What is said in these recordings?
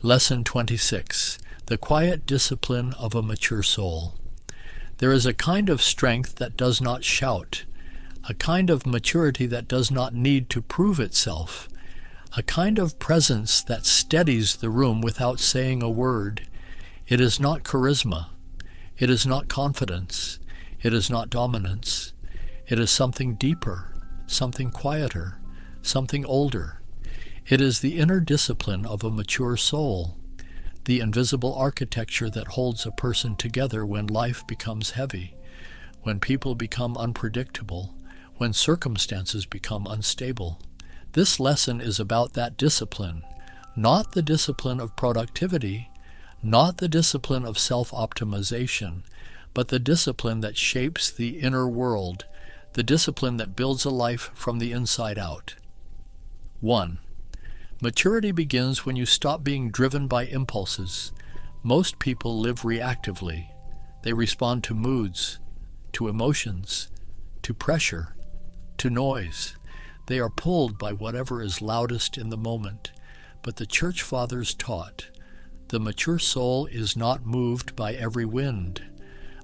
Lesson 26. The Quiet Discipline of a Mature Soul. There is a kind of strength that does not shout, a kind of maturity that does not need to prove itself, a kind of presence that steadies the room without saying a word. It is not charisma. It is not confidence. It is not dominance. It is something deeper, something quieter, something older. It is the inner discipline of a mature soul, the invisible architecture that holds a person together when life becomes heavy, when people become unpredictable, when circumstances become unstable. This lesson is about that discipline, not the discipline of productivity, not the discipline of self-optimization, but the discipline that shapes the inner world, the discipline that builds a life from the inside out. 1. Maturity begins when you stop being driven by impulses. Most people live reactively. They respond to moods, to emotions, to pressure, to noise. They are pulled by whatever is loudest in the moment. But the Church Fathers taught, the mature soul is not moved by every wind.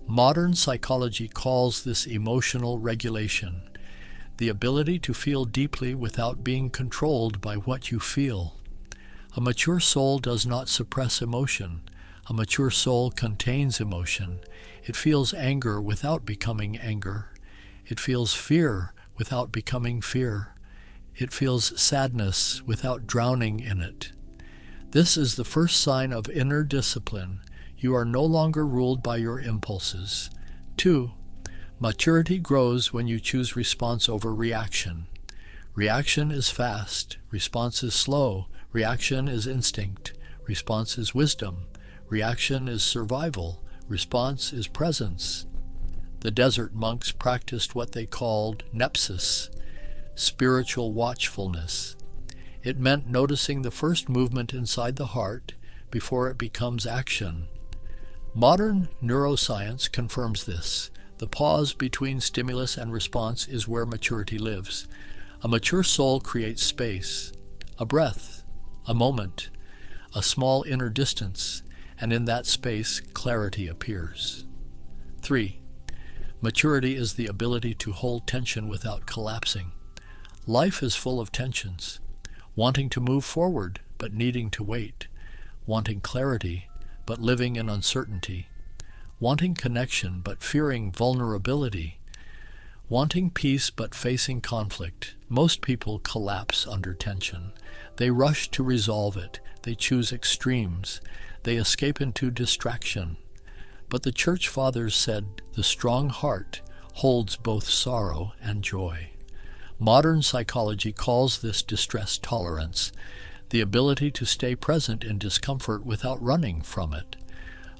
Modern psychology calls this emotional regulation, the ability to feel deeply without being controlled by what you feel. A mature soul does not suppress emotion. A mature soul contains emotion. It feels anger without becoming anger. It feels fear without becoming fear. It feels sadness without drowning in it. This is the first sign of inner discipline. You are no longer ruled by your impulses. 2. Maturity grows when you choose response over reaction. Reaction is fast. Response is slow. Reaction is instinct. Response is wisdom. Reaction is survival. Response is presence. The desert monks practiced what they called nepsis, spiritual watchfulness. It meant noticing the first movement inside the heart before it becomes action. Modern neuroscience confirms this. The pause between stimulus and response is where maturity lives. A mature soul creates space, a breath, a moment, a small inner distance, and in that space, clarity appears. 3. Maturity is the ability to hold tension without collapsing. Life is full of tensions, wanting to move forward but needing to wait, wanting clarity but living in uncertainty, wanting connection but fearing vulnerability, wanting peace but facing conflict. Most people collapse under tension. They rush to resolve it. They choose extremes. They escape into distraction. But the Church Fathers said the strong heart holds both sorrow and joy. Modern psychology calls this distress tolerance, the ability to stay present in discomfort without running from it.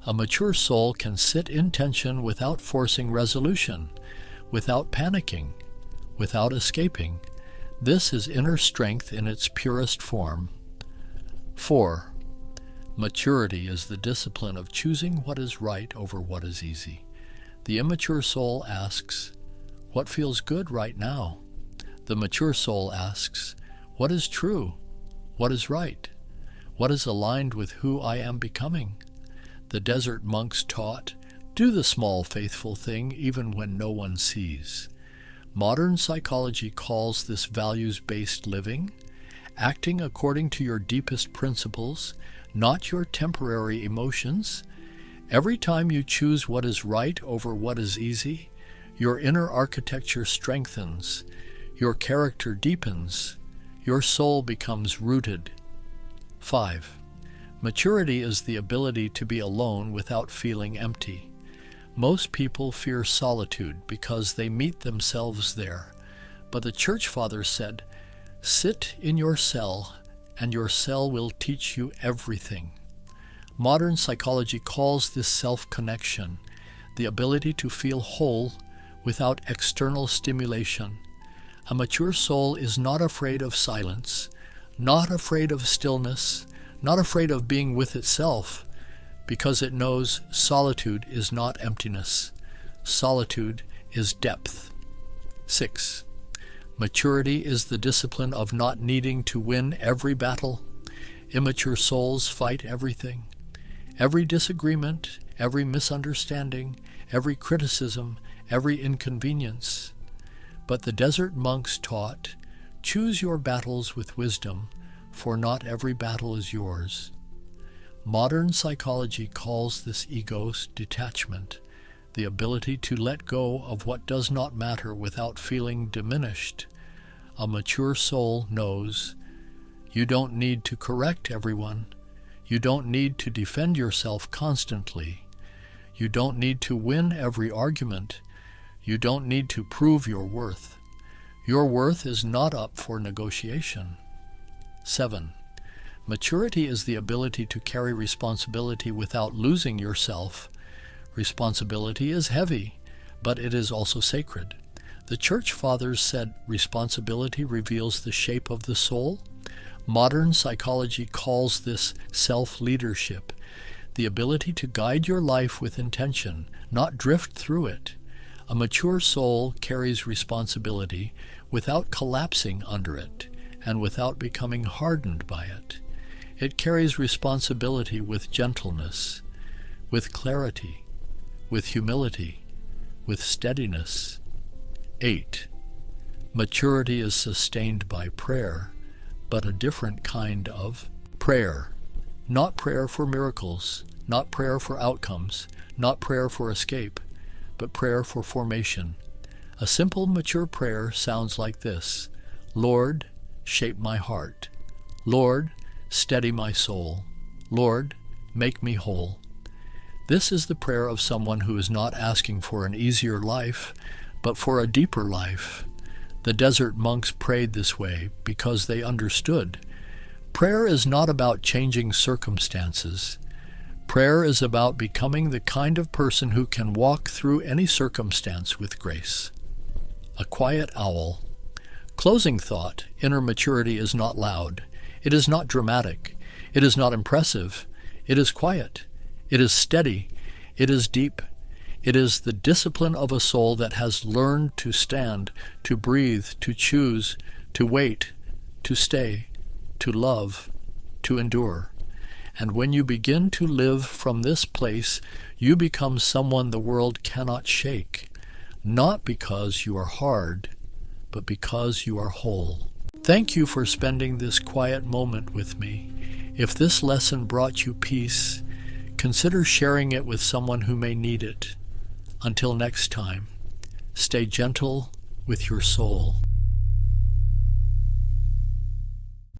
A mature soul can sit in tension without forcing resolution, without panicking, without escaping. This is inner strength in its purest form. 4. Maturity is the discipline of choosing what is right over what is easy. The immature soul asks, what feels good right now? The mature soul asks, what is true? What is right? What is aligned with who I am becoming? The desert monks taught, do the small faithful thing even when no one sees. Modern psychology calls this values-based living, acting according to your deepest principles, not your temporary emotions. Every time you choose what is right over what is easy, your inner architecture strengthens, your character deepens, your soul becomes rooted. 5. Maturity is the ability to be alone without feeling empty. Most people fear solitude because they meet themselves there. But the Church Fathers said, sit in your cell, and your cell will teach you everything. Modern psychology calls this self-connection, the ability to feel whole without external stimulation. A mature soul is not afraid of silence, not afraid of stillness, not afraid of being with itself, because it knows solitude is not emptiness. Solitude is depth. 6. Maturity is the discipline of not needing to win every battle. Immature souls fight everything. Every disagreement, every misunderstanding, every criticism, every inconvenience. But the desert monks taught, choose your battles with wisdom, for not every battle is yours. Modern psychology calls this ego detachment, the ability to let go of what does not matter without feeling diminished. A mature soul knows you don't need to correct everyone. You don't need to defend yourself constantly. You don't need to win every argument. You don't need to prove your worth. Your worth is not up for negotiation. 7. Maturity is the ability to carry responsibility without losing yourself. Responsibility is heavy, but it is also sacred. The Church Fathers said responsibility reveals the shape of the soul. Modern psychology calls this self-leadership, the ability to guide your life with intention, not drift through it. A mature soul carries responsibility without collapsing under it and without becoming hardened by it. It carries responsibility with gentleness, with clarity, with humility, with steadiness. 8. Maturity is sustained by prayer, but a different kind of prayer. Not prayer for miracles, not prayer for outcomes, not prayer for escape, but prayer for formation. A simple, mature prayer sounds like this: Lord, shape my heart. Lord, steady my soul. Lord, make me whole. This is the prayer of someone who is not asking for an easier life, but for a deeper life. The desert monks prayed this way because they understood. Prayer is not about changing circumstances. Prayer is about becoming the kind of person who can walk through any circumstance with grace. A quiet owl. Closing thought: inner maturity is not loud. It is not dramatic. It is not impressive. It is quiet. It is steady. It is deep. It is the discipline of a soul that has learned to stand, to breathe, to choose, to wait, to stay, to love, to endure. And when you begin to live from this place, you become someone the world cannot shake, not because you are hard, but because you are whole. Thank you for spending this quiet moment with me. If this lesson brought you peace, consider sharing it with someone who may need it. Until next time, stay gentle with your soul.